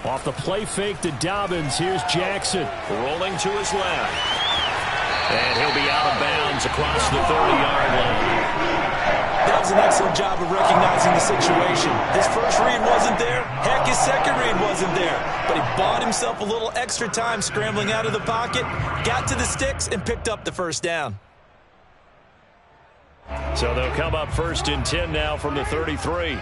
Off the play fake to Dobbins. Here's Jackson. Rolling to his left. And he'll be out of bounds across the 30-yard line. That was an excellent job of recognizing the situation. His first read wasn't there. Heck, his second read wasn't there. But he bought himself a little extra time scrambling out of the pocket, got to the sticks, and picked up the first down. So they'll come up 1st and 10 now from the 33.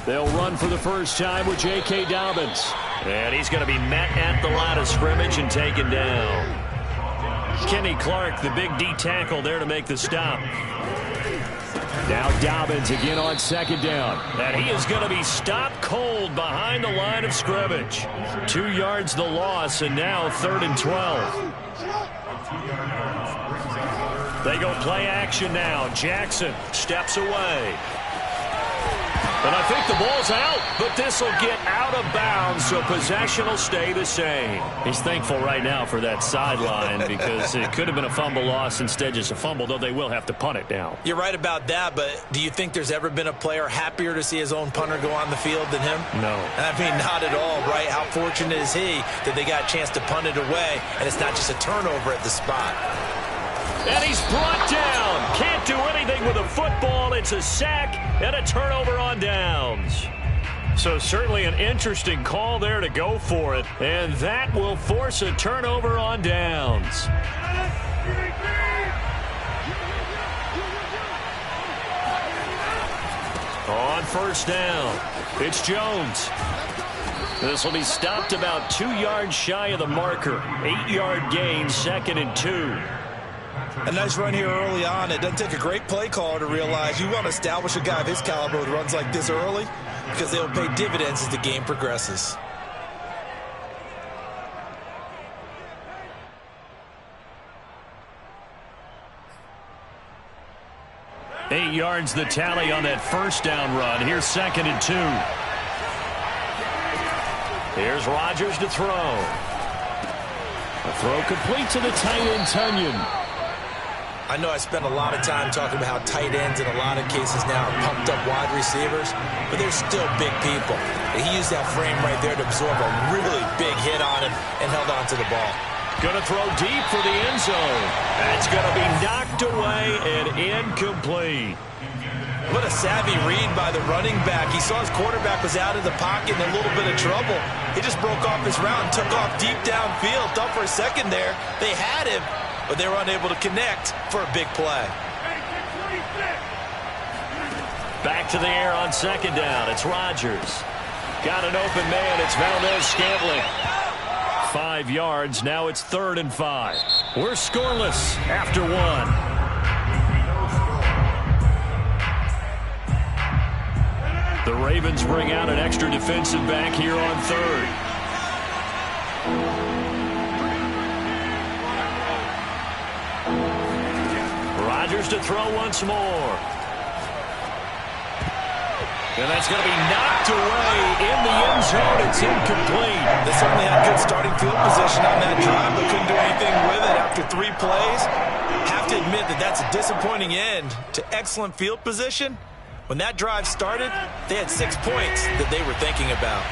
They'll run for the first time with J.K. Dobbins. And he's going to be met at the line of scrimmage and taken down. Kenny Clark, the big D tackle there to make the stop. Now Dobbins again on 2nd down. And he is going to be stopped cold behind the line of scrimmage. 2 yards the loss, and now 3rd and 12. They go play action now. Jackson steps away. And I think the ball's out, but this will get out of bounds, so possession will stay the same. He's thankful right now for that sideline because it could have been a fumble loss, instead just a fumble, though they will have to punt it down. You're right about that, but do you think there's ever been a player happier to see his own punter go on the field than him? No. I mean, not at all, right? How fortunate is he that they got a chance to punt it away, and it's not just a turnover at the spot. And he's brought down. Can't do anything with a football. It's a sack and a turnover on downs. So certainly an interesting call there to go for it. And that will force a turnover on downs. On 1st down, it's Jones. This will be stopped about 2 yards shy of the marker. 8-yard gain, 2nd and 2. A nice run here early on. It doesn't take a great play caller to realize you want to establish a guy of his caliber with runs like this early because they'll pay dividends as the game progresses. Eight yards the tally on that 1st down run. Here's 2nd and 2. Here's Rodgers to throw. A throw complete to the tight end, Tunyon. I know I spent a lot of time talking about how tight ends in a lot of cases now are pumped up wide receivers, but they're still big people. And he used that frame right there to absorb a really big hit on him and held on to the ball. Going to throw deep for the end zone. That's going to be knocked away and incomplete. What a savvy read by the running back. He saw his quarterback was out of the pocket in a little bit of trouble. He just broke off his route and took off deep downfield. Thought for a second there they had him, but they were unable to connect for a big play. Back to the air on 2nd down. It's Rodgers. Got an open man. It's Valdez-Scantling. 5 yards. Now it's 3rd and 5. We're scoreless after 1. The Ravens bring out an extra defensive back here on 3rd. Rodgers to throw once more. And that's going to be knocked away in the end zone. It's incomplete. They certainly had good starting field position on that drive, but couldn't do anything with it after 3 plays. Have to admit that that's a disappointing end to excellent field position. When that drive started, they had 6 points that they were thinking about.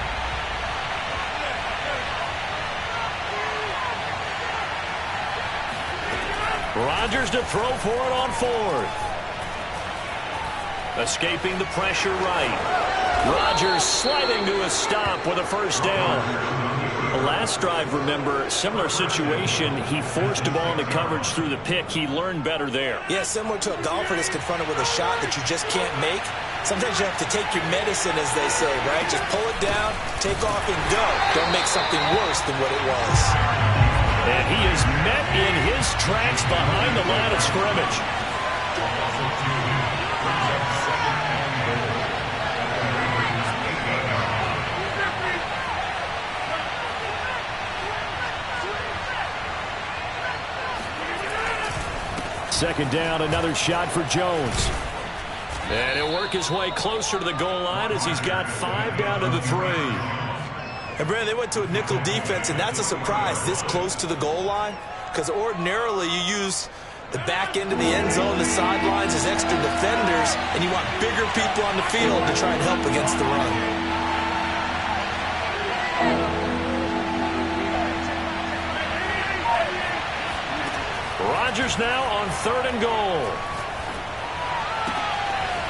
Rodgers to throw for it on 4th. Escaping the pressure right. Rodgers sliding to a stop with a 1st down. The last drive, remember, similar situation. He forced a ball into coverage through the pick. He learned better there. Yeah, similar to a golfer that's confronted with a shot that you just can't make. Sometimes you have to take your medicine, as they say, right? Just pull it down, take off, and go. Don't make something worse than what it was. And he is met in his tracks behind the line of scrimmage. Second down, another shot for Jones. And he'll work his way closer to the goal line as he's got 5 down to the 3. And, Brandon, they went to a nickel defense, and that's a surprise this close to the goal line, because ordinarily you use the back end of the end zone, the sidelines as extra defenders, and you want bigger people on the field to try and help against the run. Rodgers now on 3rd and goal.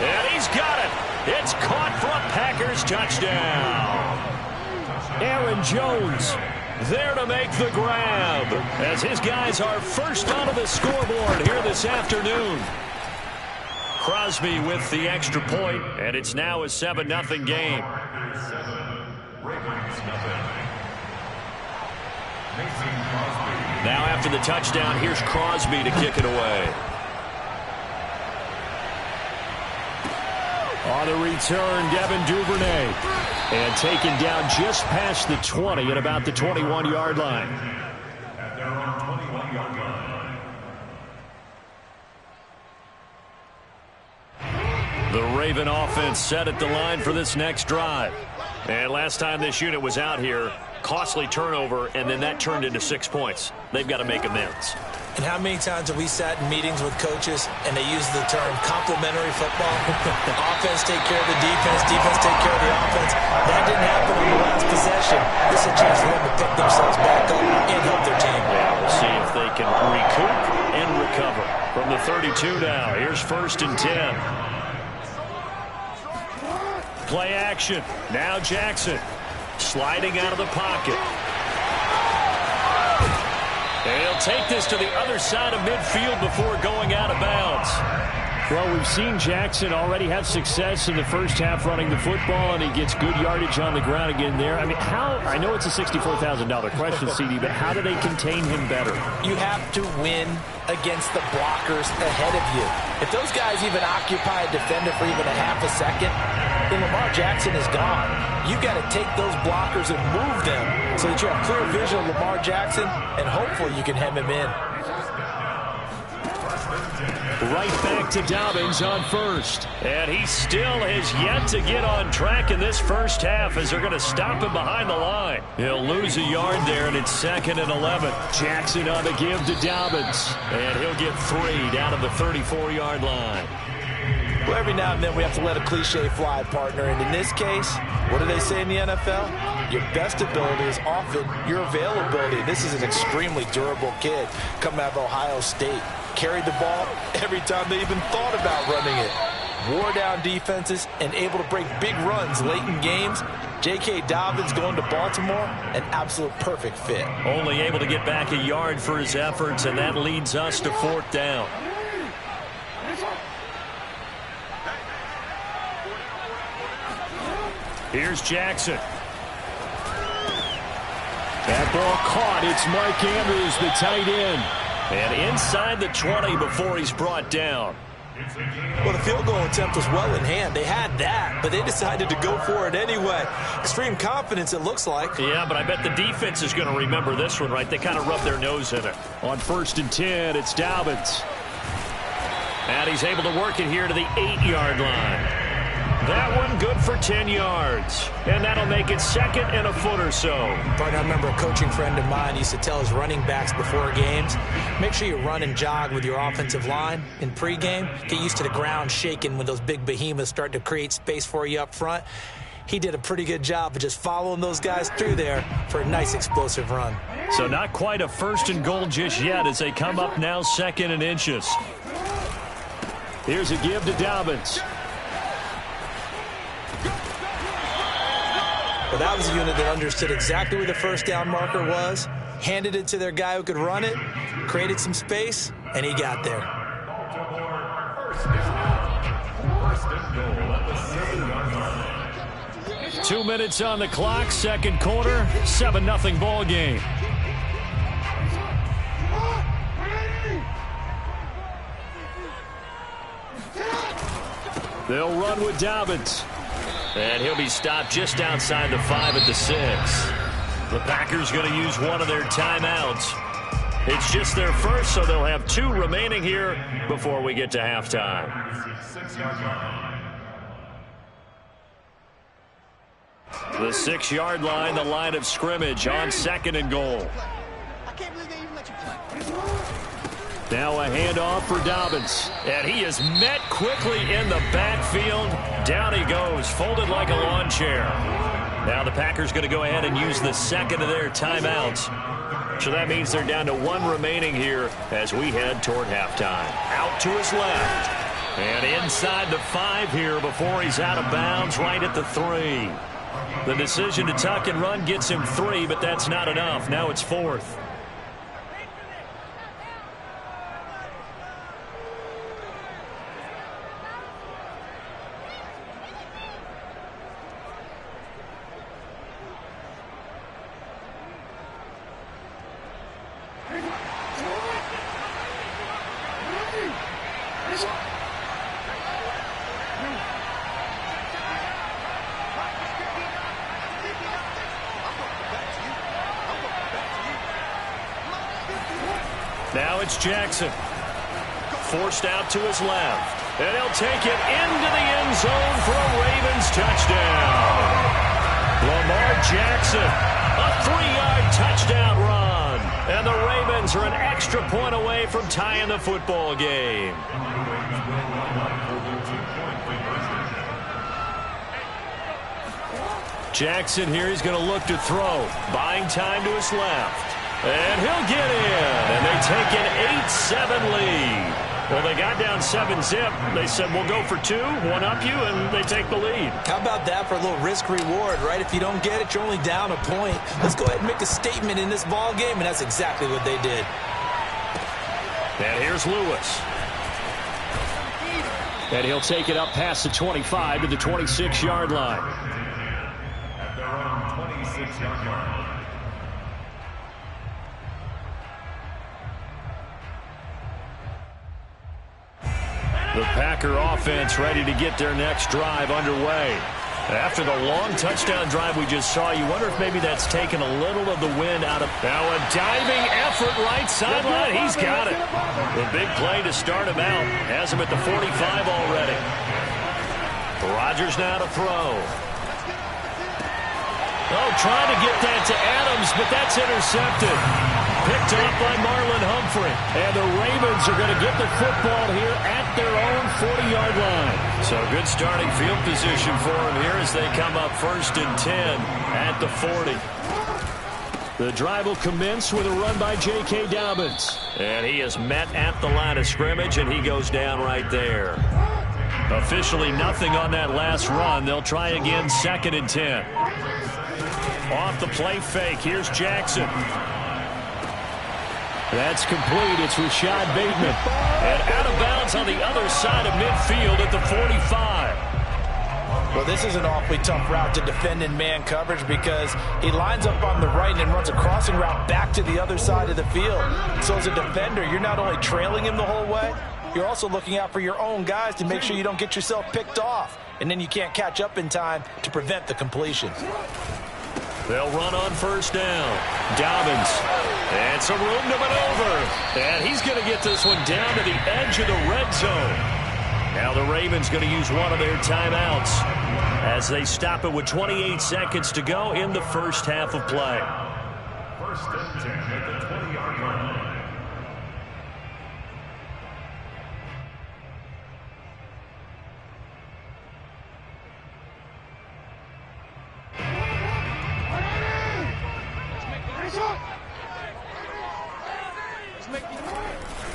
And he's got it. It's caught for a Packers touchdown. Aaron Jones there to make the grab as his guys are first onto the scoreboard here this afternoon. Crosby with the extra point, and it's now a 7-0 game. Now after the touchdown, here's Crosby to kick it away. On the return, Devin Duvernay. And taken down just past the 20 at about the 21-yard line. The Raven offense set at the line for this next drive. And last time this unit was out here, costly turnover, and then that turned into 6 points. They've got to make amends. And how many times have we sat in meetings with coaches and they use the term complementary football? Offense take care of the defense, defense take care of the offense. That didn't happen on the last possession. This is a chance for them to pick themselves back up and help their team. Yeah, we'll see if they can recoup and recover. From the 32 now, here's 1st and 10. Play action. Now Jackson sliding out of the pocket. And he'll take this to the other side of midfield before going out of bounds. Well, we've seen Jackson already have success in the first half running the football, and he gets good yardage on the ground again there. I mean, I know it's a $64,000 question, CD, but how do they contain him better? You have to win against the blockers ahead of you. If those guys even occupy a defender for even a half a second, then Lamar Jackson is gone. You got to take those blockers and move them so that you have clear vision of Lamar Jackson, and hopefully you can hem him in. Right back to Dobbins on 1st. And he still has yet to get on track in this first half as they're going to stop him behind the line. He'll lose a yard there, and it's 2nd and 11. Jackson on the give to Dobbins. And he'll get 3 down to the 34-yard line. Well, every now and then we have to let a cliche fly, partner. And in this case, what do they say in the NFL? Your best ability is often your availability. This is an extremely durable kid coming out of Ohio State. Carried the ball every time they even thought about running it. Wore down defenses and able to break big runs late in games. J.K. Dobbins going to Baltimore, an absolute perfect fit. Only able to get back a yard for his efforts, and that leads us to 4th down. Here's Jackson. That ball caught. It's Mike Andrews, the tight end. And inside the 20 before he's brought down. Well, the field goal attempt was well in hand. They had that, but they decided to go for it anyway. Extreme confidence, it looks like. Yeah, but I bet the defense is going to remember this one, right? They kind of rub their nose in it. On 1st and 10, it's Dobbins. And he's able to work it here to the 8-yard line. That one good for 10 yards. And that'll make it 2nd and a foot or so. But I remember a coaching friend of mine used to tell his running backs before games, make sure you run and jog with your offensive line in pregame. Get used to the ground shaking when those big behemoths start to create space for you up front. He did a pretty good job of just following those guys through there for a nice explosive run. So not quite a 1st and goal just yet as they come up now 2nd and inches. Here's a give to Dobbins. Well, that was a unit that understood exactly where the first down marker was, handed it to their guy who could run it, created some space, and he got there. 2 minutes on the clock, 2nd quarter, 7-0 ball game. They'll run with Dobbins. And he'll be stopped just outside the 5 at the 6. The Packers going to use one of their timeouts. It's just their first, so they'll have 2 remaining here before we get to halftime. The 6-yard line, the line of scrimmage on 2nd and goal. Now a handoff for Dobbins. And he is met quickly in the backfield. Down he goes, folded like a lawn chair. Now the Packers going to go ahead and use the second of their timeouts. So that means they're down to 1 remaining here as we head toward halftime. Out to his left. And inside the 5 here before he's out of bounds, right at the 3. The decision to tuck and run gets him 3, but that's not enough. Now it's 4th. Now it's Jackson. Forced out to his left. And he'll take it into the end zone for a Ravens touchdown. Lamar Jackson, a 3-yard touchdown run. And the Ravens are an extra point away from tying the football game. Jackson here, he's going to look to throw. Buying time to his left. And he'll get in. And they take an 8-7 lead. Well, they got down 7-zip. They said, we'll go for 2, 1-up you, and they take the lead. How about that for a little risk-reward, right? If you don't get it, you're only down a point. Let's go ahead and make a statement in this ball game, and that's exactly what they did. And here's Lewis. And he'll take it up past the 25 to the 26-yard line. At their own 26-yard line. The Packer offense ready to get their next drive underway. After the long touchdown drive we just saw, you wonder if maybe that's taken a little of the wind out of... Now a diving effort right sideline. He's got it. The big play to start him out. Has him at the 45 already. Rodgers now to throw. Oh, trying to get that to Adams, but that's intercepted. Picked up by Marlon Humphrey. And the Ravens are going to get the football here at their own 40-yard line. So good starting field position for them here as they come up 1st and 10 at the 40. The drive will commence with a run by J.K. Dobbins. And he is met at the line of scrimmage, and he goes down right there. Officially nothing on that last run. They'll try again 2nd and 10. Off the play fake. Here's Jackson. That's complete. It's Rashad Bateman. And out of bounds on the other side of midfield at the 45. Well, this is an awfully tough route to defend in man coverage because he lines up on the right and then runs a crossing route back to the other side of the field. So as a defender, you're not only trailing him the whole way, you're also looking out for your own guys to make sure you don't get yourself picked off. And then you can't catch up in time to prevent the completion. They'll run on 1st down. Dobbins. And some room to maneuver. And he's going to get this one down to the edge of the red zone. Now the Ravens going to use one of their timeouts as they stop it with 28 seconds to go in the first half of play. 1st and 10 at the 20-yard line.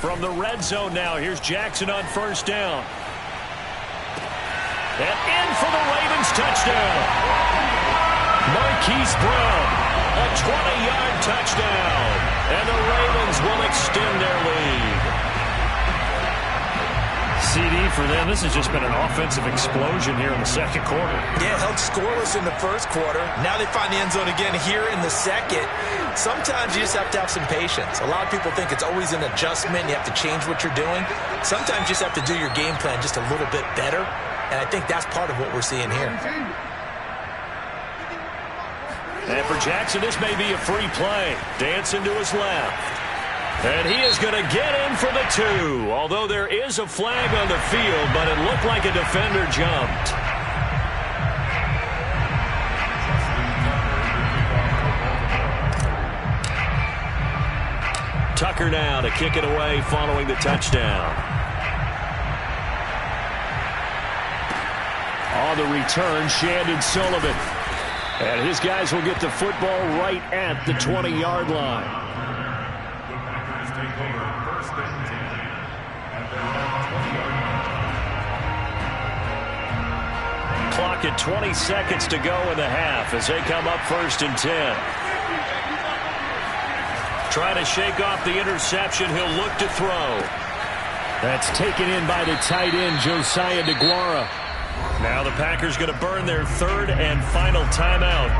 From the red zone now, here's Jackson on 1st down. And in for the Ravens touchdown. Marquise Brown, a 20-yard touchdown. And the Ravens will extend their lead. CD for them. This has just been an offensive explosion here in the 2nd quarter. Yeah, held scoreless in the 1st quarter. Now they find the end zone again here in the 2nd. Sometimes you just have to have some patience. A lot of people think it's always an adjustment. You have to change what you're doing. Sometimes you just have to do your game plan just a little bit better. And I think that's part of what we're seeing here. And for Jackson, this may be a free play. Dancing to his left. And he is going to get in for the 2. Although there is a flag on the field, but it looked like a defender jumped. Tucker now to kick it away following the touchdown. On the return, Shandon Sullivan. And his guys will get the football right at the 20-yard line. Clock at 20 seconds to go in the half as they come up 1st and 10. Trying to shake off the interception. He'll look to throw. That's taken in by the tight end, Josiah DeGuara. Now the Packers going to burn their 3rd and final timeout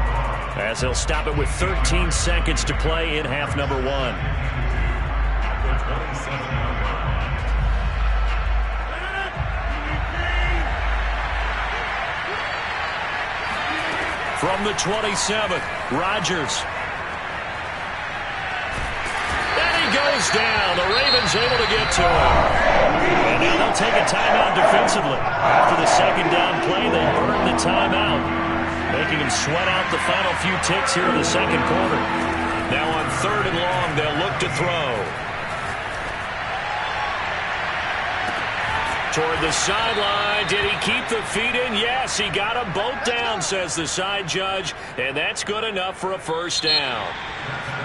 as they'll stop it with 13 seconds to play in half number 1. From the 27th, Rodgers. And he goes down. The Ravens able to get to him. And now they'll take a timeout defensively. After the 2nd down play, they burn the timeout, making him sweat out the final few ticks here in the 2nd quarter. Now on 3rd and long, they'll look to throw. Toward the sideline. Did he keep the feet in? Yes, he got them both down, says the side judge. And that's good enough for a 1st down.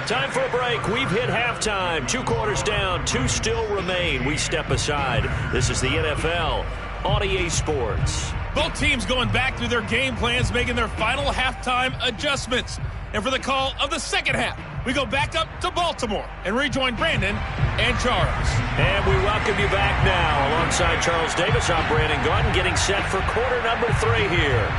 Time for a break. We've hit halftime. 2 quarters down. 2 still remain. We step aside. This is the NFL on EA Sports. Both teams going back through their game plans, making their final halftime adjustments. And for the call of the 2nd half, we go back up to Baltimore and rejoin Brandon and Charles. And we welcome you back now. Alongside Charles Davis, I'm Brandon Gaudin, getting set for quarter number 3 here.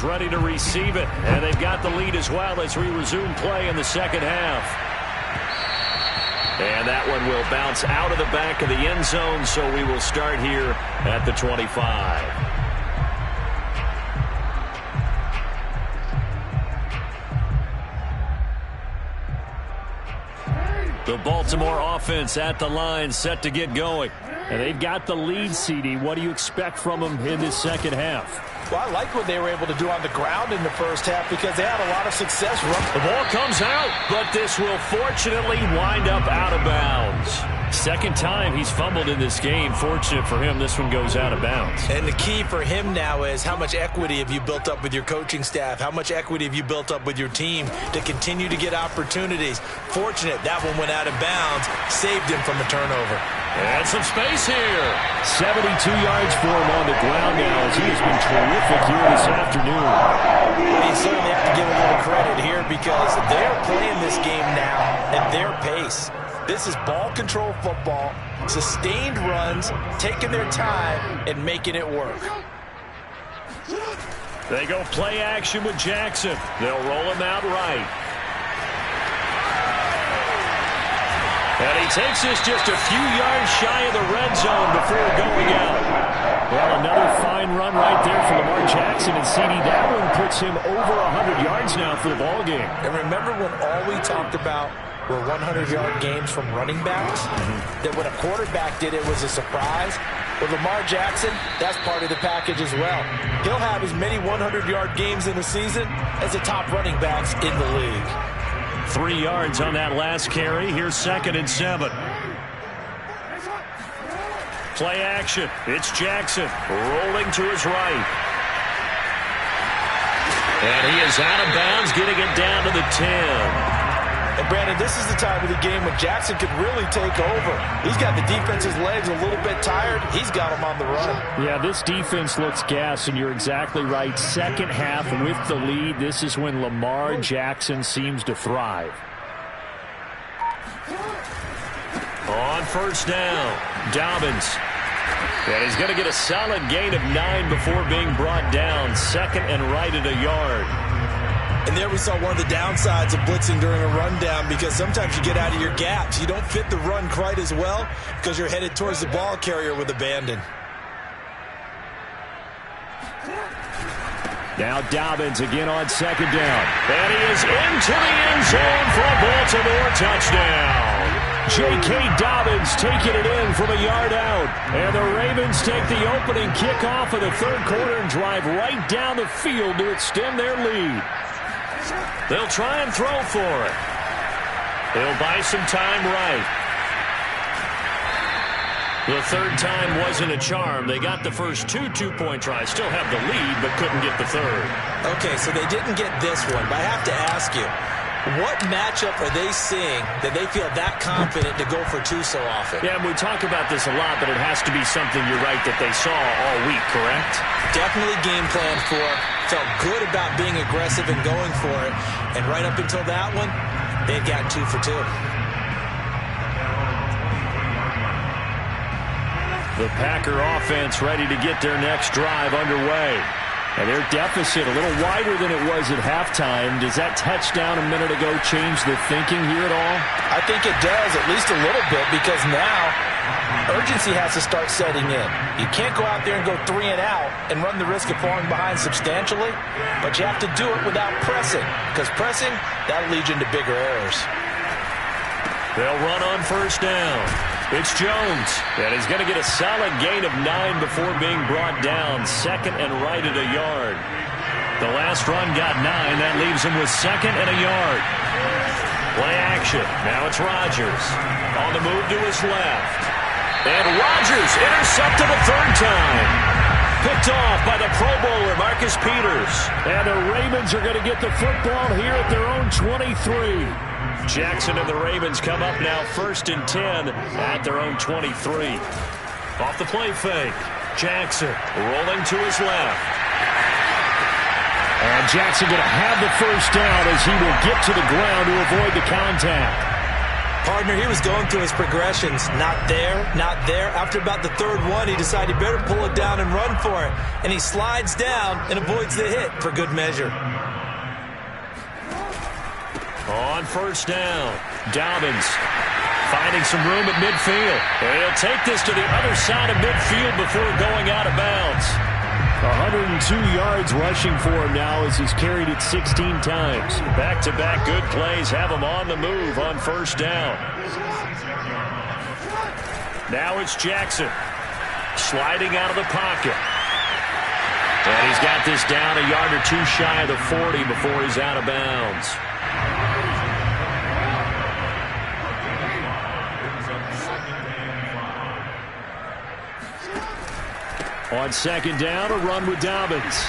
Ready to receive it, and they've got the lead as well as we resume play in the 2nd half. And that one will bounce out of the back of the end zone, so we will start here at the 25. The Baltimore offense at the line, set to get going. And they've got the lead, CD. What do you expect from them in this 2nd half? Well, I like what they were able to do on the ground in the 1st half because they had a lot of success. The ball comes out, but this will fortunately wind up out of bounds. 2nd time he's fumbled in this game. Fortunate for him, this one goes out of bounds. And the key for him now is how much equity have you built up with your coaching staff? How much equity have you built up with your team to continue to get opportunities? Fortunate that one went out of bounds, saved him from a turnover. And some space here. 72 yards for him on the ground now as he has been terrific here this afternoon. You certainly have to give a little credit here because they're playing this game now at their pace. This is ball control football, sustained runs, taking their time and making it work. They go play action with Jackson. They'll roll him out right. And he takes this just a few yards shy of the red zone before going out. Well, another fine run right there for Lamar Jackson. And CD, that one puts him over 100 yards now for the ballgame. And remember when all we talked about were 100-yard games from running backs? That when a quarterback did it was a surprise. With Lamar Jackson, that's part of the package as well. He'll have as many 100-yard games in the season as the top running backs in the league. 3 yards on that last carry. Here's 2nd and 7. Play action. It's Jackson rolling to his right. And he is out of bounds, getting it down to the 10. And, Brandon, this is the time of the game when Jackson could really take over. He's got the defense's legs a little bit tired. He's got them on the run. Yeah, this defense looks gassed, and you're exactly right. 2nd half with the lead, this is when Lamar Jackson seems to thrive. On 1st down, Dobbins. And he's going to get a solid gain of 9 before being brought down. 2nd and right at a yard. And there we saw one of the downsides of blitzing during a rundown, because sometimes you get out of your gaps. You don't fit the run quite as well because you're headed towards the ball carrier with abandon. Now Dobbins again on second down. And he is into the end zone for a Baltimore touchdown. J.K. Dobbins taking it in from a yard out. And the Ravens take the opening kickoff of the third quarter and drive right down the field to extend their lead. They'll try and throw for it. He'll buy some time right. The third time wasn't a charm. They got the first two-point tries. Still have the lead, but couldn't get the third. Okay, so they didn't get this one, but I have to ask you, what matchup are they seeing that they feel that confident to go for two so often? Yeah, and we talk about this a lot, but it has to be something, you're right, that they saw all week, correct? Definitely game plan for. Felt good about being aggressive and going for it. And right up until that one, they'd gotten 2 for 2. The Packer offense ready to get their next drive underway. And their deficit a little wider than it was at halftime. Does that touchdown a minute ago change the thinking here at all? I think it does, at least a little bit, because now urgency has to start setting in. You can't go out there and go 3 and out and run the risk of falling behind substantially, but you have to do it without pressing, because pressing, that'll lead you into bigger errors. They'll run on first down. It's Jones. And he's going to get a solid gain of 9 before being brought down. Second and right at a yard. The last run got 9. That leaves him with second and a yard. Play action. Now it's Rodgers. On the move to his left. And Rodgers intercepted a third time. Picked off by the Pro Bowler, Marcus Peters. And the Ravens are going to get the football here at their own 23. Jackson and the Ravens come up now 1st and 10 at their own 23. Off the play fake. Jackson rolling to his left. And Jackson going to have the first down as he will get to the ground to avoid the contact. Partner, he was going through his progressions. Not there, not there. After about the third one, he decided he better pull it down and run for it. And he slides down and avoids the hit for good measure. On first down, Dobbins finding some room at midfield. And he'll take this to the other side of midfield before going out of bounds. 102 yards rushing for him now as he's carried it 16 times. Back-to-back good plays have him on the move on first down. Now it's Jackson sliding out of the pocket. And he's got this down a yard or two shy of the 40 before he's out of bounds. On second down, a run with Dobbins.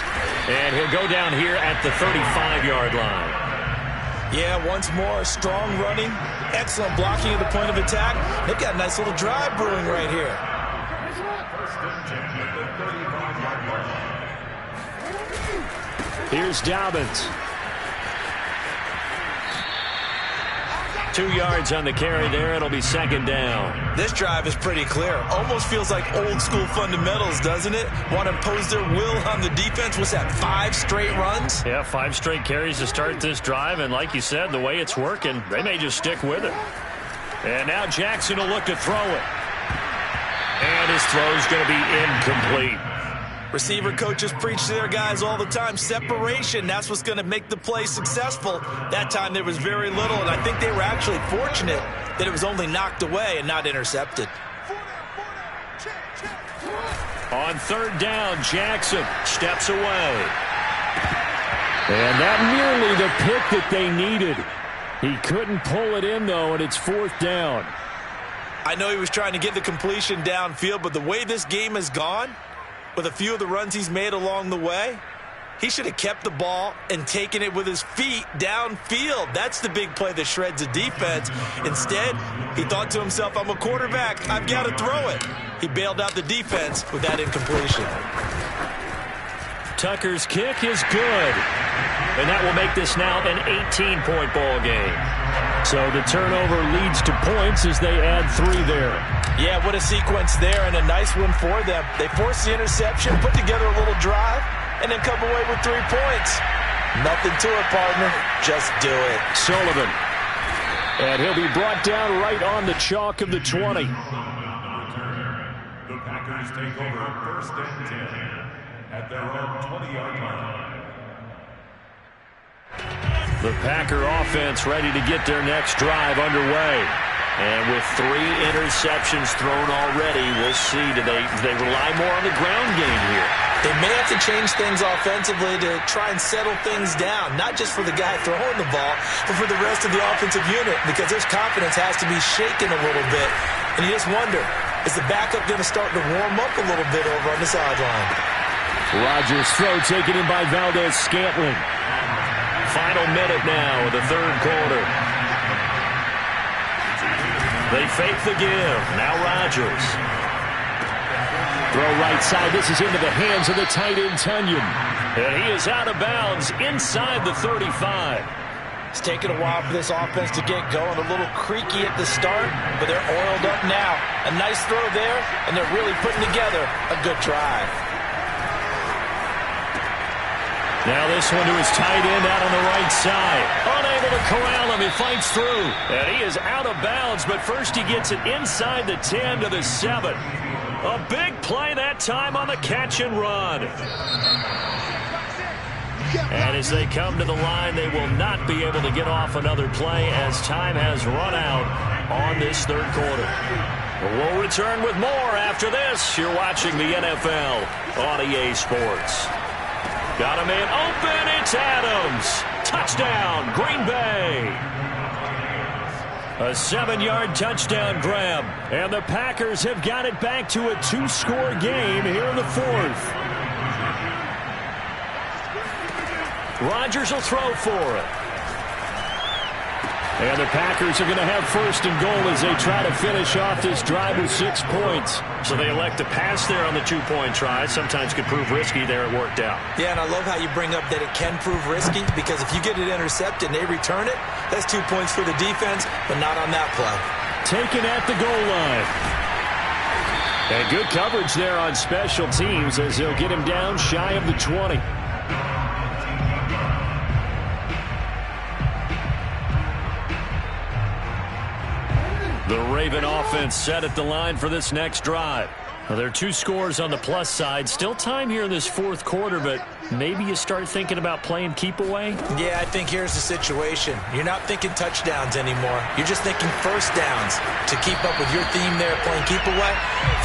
And he'll go down here at the 35-yard line. Yeah, once more, strong running, excellent blocking at the point of attack. They've got a nice little drive brewing right here. Here's Dobbins. 2 yards on the carry there. It'll be second down. This drive is pretty clear. Almost feels like old school fundamentals, doesn't it? Want to impose their will on the defense. What's that, 5 straight runs? Yeah, 5 straight carries to start this drive. And like you said, the way it's working, they may just stick with it. And now Jackson will look to throw it. And his throw's going to be incomplete. Receiver coaches preach to their guys all the time. Separation, that's what's going to make the play successful. That time there was very little, and I think they were actually fortunate that it was only knocked away and not intercepted. On third down, Jackson steps away. And not nearly the pick that they needed. He couldn't pull it in, though, and it's fourth down. I know he was trying to get the completion downfield, but the way this game has gone, with a few of the runs he's made along the way, he should have kept the ball and taken it with his feet downfield. That's the big play that shreds a defense. Instead, he thought to himself, I'm a quarterback, I've got to throw it. He bailed out the defense with that incompletion. Tucker's kick is good. And that will make this now an 18-point ball game. So the turnover leads to points as they add 3 there. Yeah, what a sequence there, and a nice one for them. They forced the interception, put together a little drive, and then come away with 3 points. Nothing to it, partner. Just do it. Sullivan. And he'll be brought down right on the chalk of the 20. The Packers take over 1st and 10 at their own 20-yard line. The Packer offense ready to get their next drive underway. And with 3 interceptions thrown already, we'll see. Do they rely more on the ground game here? They may have to change things offensively to try and settle things down, not just for the guy throwing the ball, but for the rest of the offensive unit, because his confidence has to be shaken a little bit. And you just wonder, is the backup going to start to warm up a little bit over on the sideline? Rodgers' throw taken in by Valdes-Scantling. Final minute now of the 3rd quarter. They fake the give. Now Rodgers. Throw right side. This is into the hands of the tight end, Tunyon. And he is out of bounds inside the 35. It's taken a while for this offense to get going. A little creaky at the start, but they're oiled up now. A nice throw there, and they're really putting together a good drive. Now this one to his tight end out on the right side. Unable to corral him. He fights through. And he is out of bounds, but first he gets it inside the 10 to the 7. A big play that time on the catch and run. And as they come to the line, they will not be able to get off another play as time has run out on this 3rd quarter. We'll return with more after this. You're watching the NFL on EA Sports. Got a man open. It's Adams. Touchdown, Green Bay. A 7-yard touchdown grab. And the Packers have got it back to a 2-score game here in the 4th. Rodgers will throw for it. And the Packers are going to have 1st and goal as they try to finish off this drive with 6 points. So they elect to pass there on the 2-point try. Sometimes could prove risky. There it worked out. Yeah, and I love how you bring up that it can prove risky, because if you get it intercepted and they return it, that's 2 points for the defense, but not on that play. Taken at the goal line. And good coverage there on special teams as they'll get him down shy of the 20. The Raven offense set at the line for this next drive. Well, there are 2 scores on the plus side. Still time here in this 4th quarter, but maybe you start thinking about playing keep away? Yeah, I think here's the situation. You're not thinking touchdowns anymore. You're just thinking 1st downs. To keep up with your theme there, playing keep away,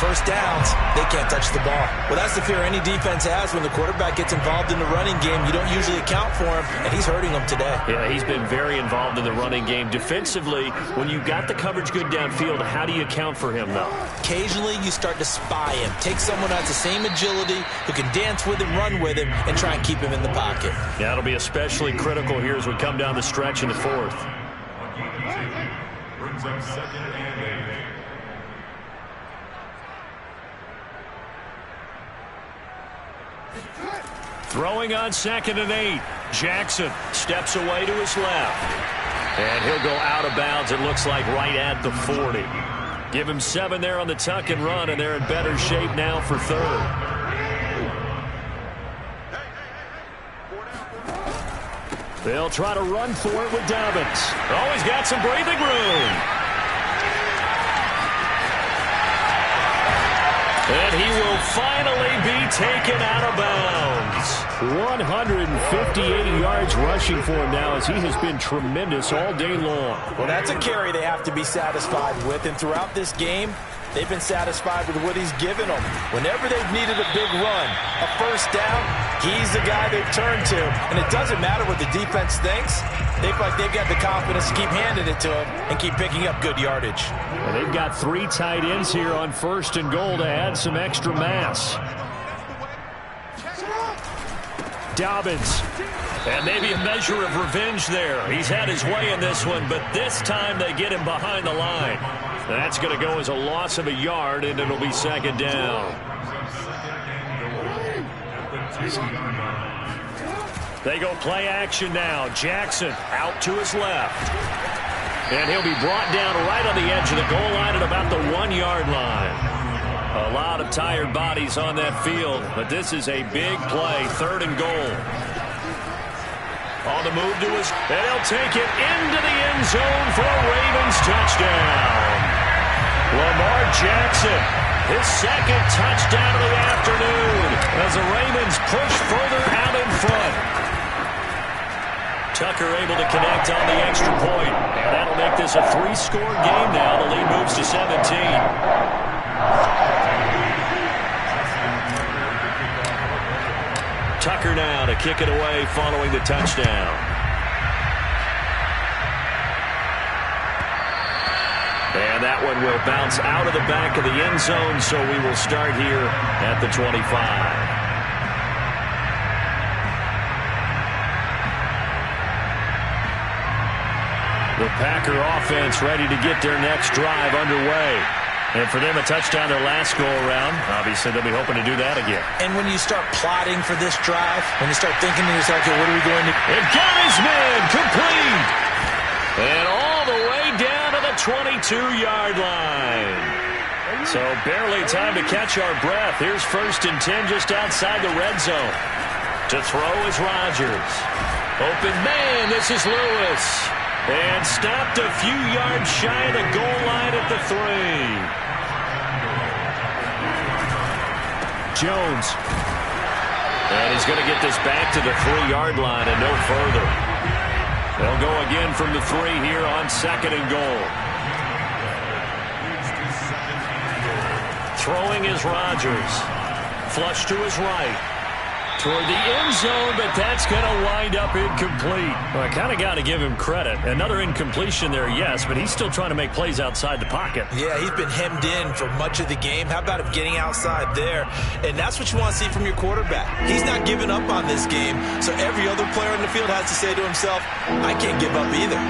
1st downs, they can't touch the ball. Well, that's the fear any defense has when the quarterback gets involved in the running game. You don't usually account for him, and he's hurting them today. Yeah, he's been very involved in the running game. Defensively, when you got the coverage good downfield, how do you account for him, though? Occasionally, you start to spy him. Take someone who has the same agility, who can dance with him, run with him, and try and keep him in the pocket. Yeah, it'll be especially critical here as we come down the stretch in the 4th. Brings up 2nd and 8. Throwing on 2nd and 8. Jackson steps away to his left. And he'll go out of bounds, it looks like, right at the 40. Give him 7 there on the tuck and run, and they're in better shape now for 3rd. They'll try to run for it with Dobbins. Oh, he's got some breathing room. And he will finally be taken out of bounds. 158 yards rushing for him now as he has been tremendous all day long. Well, that's a carry they have to be satisfied with. And throughout this game, they've been satisfied with what he's given them. Whenever they've needed a big run, a 1st down, he's the guy they've turned to. And it doesn't matter what the defense thinks. They feel like they've got the confidence to keep handing it to him and keep picking up good yardage. Well, they've got 3 tight ends here on 1st and goal to add some extra mass. Dobbins. And maybe a measure of revenge there. He's had his way in this one, but this time they get him behind the line. That's going to go as a loss of a yard, and it'll be 2nd down. They go play action now. Jackson out to his left. And he'll be brought down right on the edge of the goal line at about the 1-yard line. A lot of tired bodies on that field, but this is a big play, 3rd and goal. On the move to his, and he'll take it into the end zone for a Ravens touchdown. Lamar Jackson, his second touchdown of the afternoon as the Ravens push further out in front. Tucker able to connect on the extra point, and that'll make this a 3-score game now. The lead moves to 17. Tucker now to kick it away following the touchdown. And that one will bounce out of the back of the end zone, so we will start here at the 25. The Packer offense ready to get their next drive underway. And for them, a touchdown their last go-around. Obviously, they'll be hoping to do that again. And when you start plotting for this drive, when you start thinking to yourself, okay, what are we going to do? It got his man complete. And all the way down to the 22-yard line. So barely time to catch our breath. Here's 1st and 10 just outside the red zone. To throw is Rodgers. Open man, this is Lewis. And stopped a few yards shy of the goal line at the 3. Jones. And he's going to get this back to the 3-yard line and no further. They'll go again from the 3 here on 2nd and goal. Throwing is Rodgers. Flush to his right. Toward the end zone, but that's going to wind up incomplete. Well, I kind of got to give him credit. Another incompletion there, yes, but he's still trying to make plays outside the pocket. Yeah, he's been hemmed in for much of the game. How about him getting outside there? And that's what you want to see from your quarterback. He's not giving up on this game, so every other player in the field has to say to himself, I can't give up either.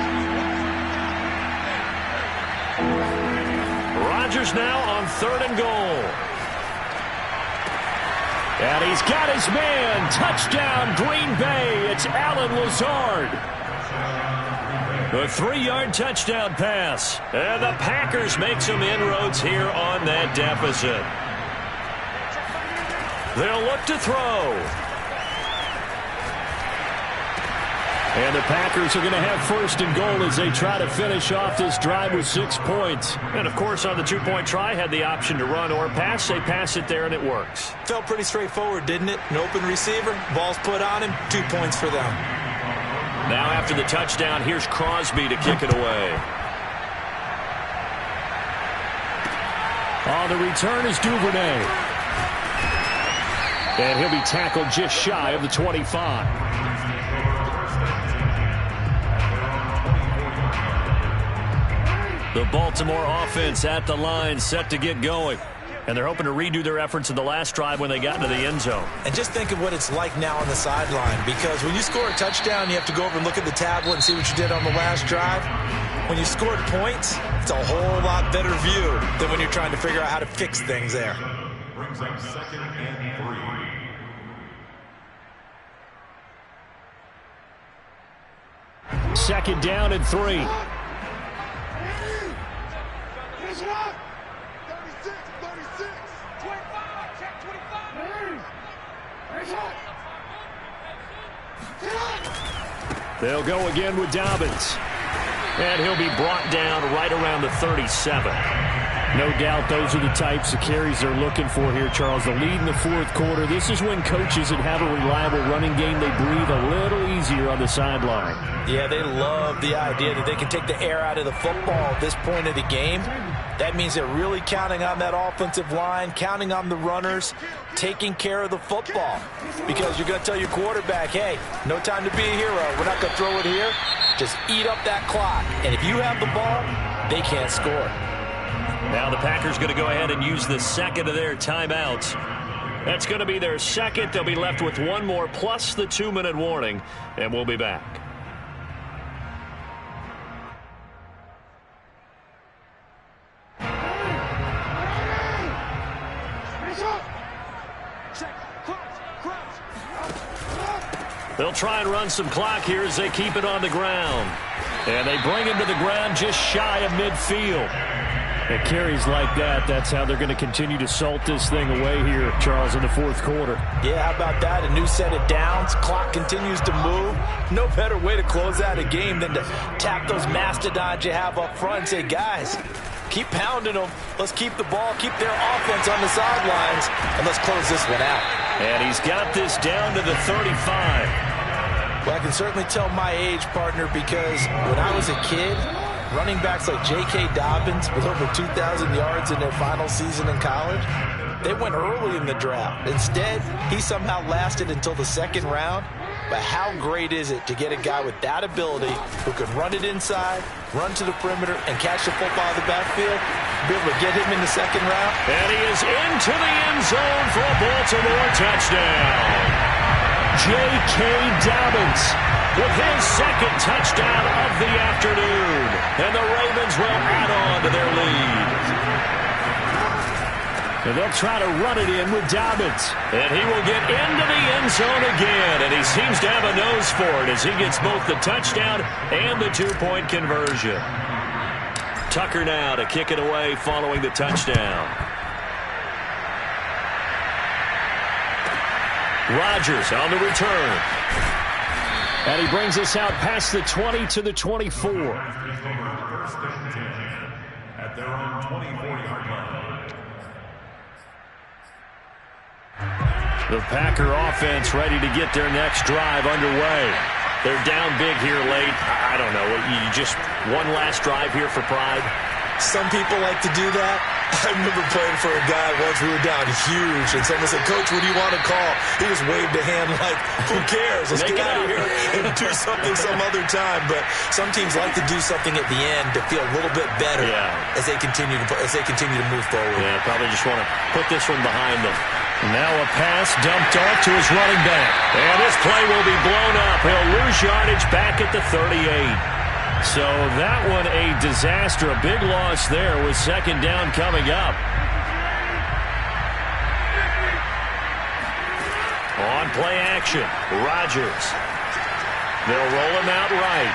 Rodgers now on 3rd and goal. And he's got his man. Touchdown, Green Bay. It's Allen Lazard. The 3-yard touchdown pass. And the Packers make some inroads here on that deficit. They'll look to throw. And the Packers are going to have 1st and goal as they try to finish off this drive with 6 points. And, of course, on the 2-point try, had the option to run or pass. They pass it there, and it works. Felt pretty straightforward, didn't it? An open receiver, ball's put on him, 2 points for them. Now after the touchdown, here's Crosby to kick it away. On the return is Duvernay. And he'll be tackled just shy of the 25. The Baltimore offense at the line, set to get going. And they're hoping to redo their efforts in the last drive when they got into the end zone. And just think of what it's like now on the sideline, because when you score a touchdown, you have to go over and look at the tablet and see what you did on the last drive. When you scored points, it's a whole lot better view than when you're trying to figure out how to fix things there. Brings up 2nd and 3. 2nd down and 3. They'll go again with Dobbins. And he'll be brought down right around the 37. No doubt those are the types of carries they're looking for here, Charles. The lead in the 4th quarter. This is when coaches that have a reliable running game, they breathe a little easier on the sideline. Yeah, they love the idea that they can take the air out of the football at this point of the game. That means they're really counting on that offensive line, counting on the runners, taking care of the football. Because you're going to tell your quarterback, hey, no time to be a hero. We're not going to throw it here. Just eat up that clock. And if you have the ball, they can't score. Now the Packers going to go ahead and use the 2nd of their timeouts. That's going to be their 2nd. They'll be left with 1 more plus the 2-minute warning. And we'll be back. They'll try and run some clock here as they keep it on the ground. And they bring him to the ground just shy of midfield. At carries like that, that's how they're going to continue to salt this thing away here, Charles, in the fourth quarter. Yeah, how about that? A new set of downs. Clock continues to move. No better way to close out a game than to tap those mastodons you have up front and say, guys, keep pounding them. Let's keep the ball, keep their offense on the sidelines, and let's close this one out. And he's got this down to the 35. Well, I can certainly tell my age, partner, because when I was a kid, running backs like J.K. Dobbins with over 2,000 yards in their final season in college, they went early in the draft. Instead, he somehow lasted until the second round. But how great is it to get a guy with that ability who can run it inside, run to the perimeter, and catch the football out of the backfield, be able to get him in the second round? And he is into the end zone for a Baltimore touchdown. J.K. Dobbins with his second touchdown of the afternoon. And the Ravens will add on to their lead. And they'll try to run it in with Dobbins. And he will get into the end zone again. And he seems to have a nose for it as he gets both the touchdown and the two-point conversion. Tucker now to kick it away following the touchdown. Rodgers on the return. And he brings us out past the 20 to the 24. At their own 24-yard line. The Packer offense ready to get their next drive underway. They're down big here late. I don't know. You just one last drive here for pride? Some people like to do that. I remember playing for a guy once. We were down huge, and someone said, "Coach, what do you want to call?" He just waved a hand like, "Who cares? Let's get out of here and do something some other time." But some teams like to do something at the end to feel a little bit better as they continue to move forward. Yeah, probably just want to put this one behind them. Now a pass dumped off to his running back. And this play will be blown up. He'll lose yardage back at the 38. So that one a disaster. A big loss there with second down coming up. On play action, Rodgers. They'll roll him out right.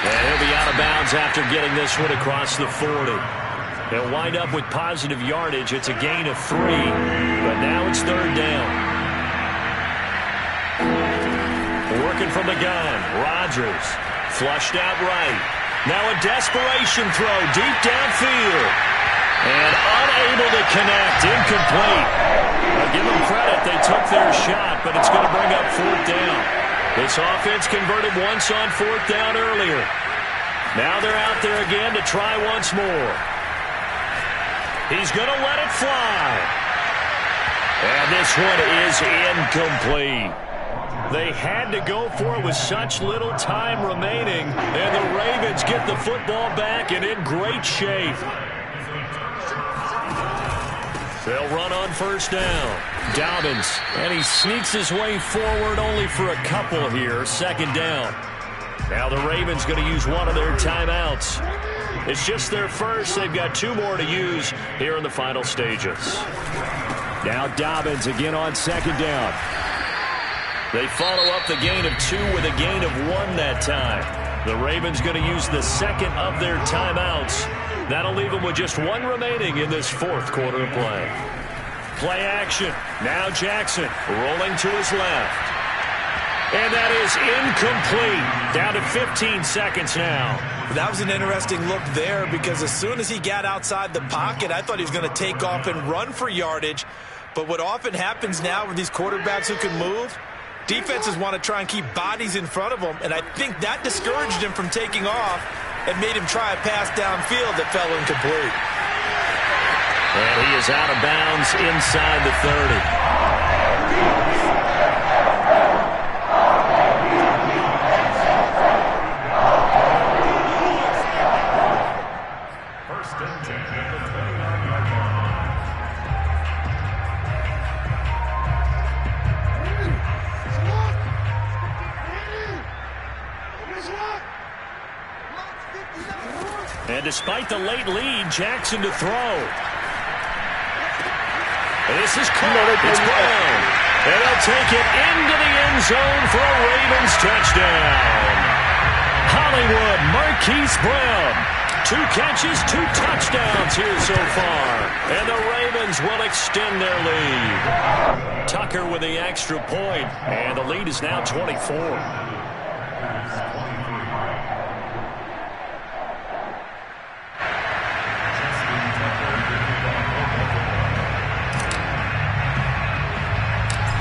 And he'll be out of bounds after getting this one across the 40. They'll wind up with positive yardage. It's a gain of 3, but now it's third down. Working from the gun, Rodgers flushed out right. Now a desperation throw deep downfield. And unable to connect, incomplete. I'll give them credit, they took their shot, but it's going to bring up fourth down. This offense converted once on fourth down earlier. Now they're out there again to try once more. He's going to let it fly. And this one is incomplete. They had to go for it with such little time remaining, and the Ravens get the football back and in great shape. They'll run on first down. Dobbins, and he sneaks his way forward only for a couple here, second down. Now the Ravens going to use one of their timeouts. It's just their first. They've got 2 more to use here in the final stages. Now Dobbins again on second down. They follow up the gain of 2 with a gain of 1 that time. The Ravens going to use the second of their timeouts. That'll leave them with just 1 remaining in this fourth quarter of play. Play action. Now Jackson rolling to his left. And that is incomplete. Down to 15 seconds now. That was an interesting look there because as soon as he got outside the pocket, I thought he was going to take off and run for yardage. But what often happens now with these quarterbacks who can move, defenses want to try and keep bodies in front of them, and I think that discouraged him from taking off and made him try a pass downfield that fell incomplete. And he is out of bounds inside the 30. And despite the late lead, Jackson to throw. This is caught. It's Brown. And they'll take it into the end zone for a Ravens touchdown. Hollywood Marquise Brown. 2 catches, 2 touchdowns here so far. And the Ravens will extend their lead. Tucker with the extra point. And the lead is now 24.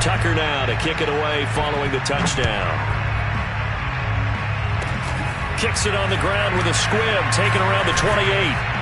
Tucker now to kick it away following the touchdown. Kicks it on the ground with a squib, taken around the 28.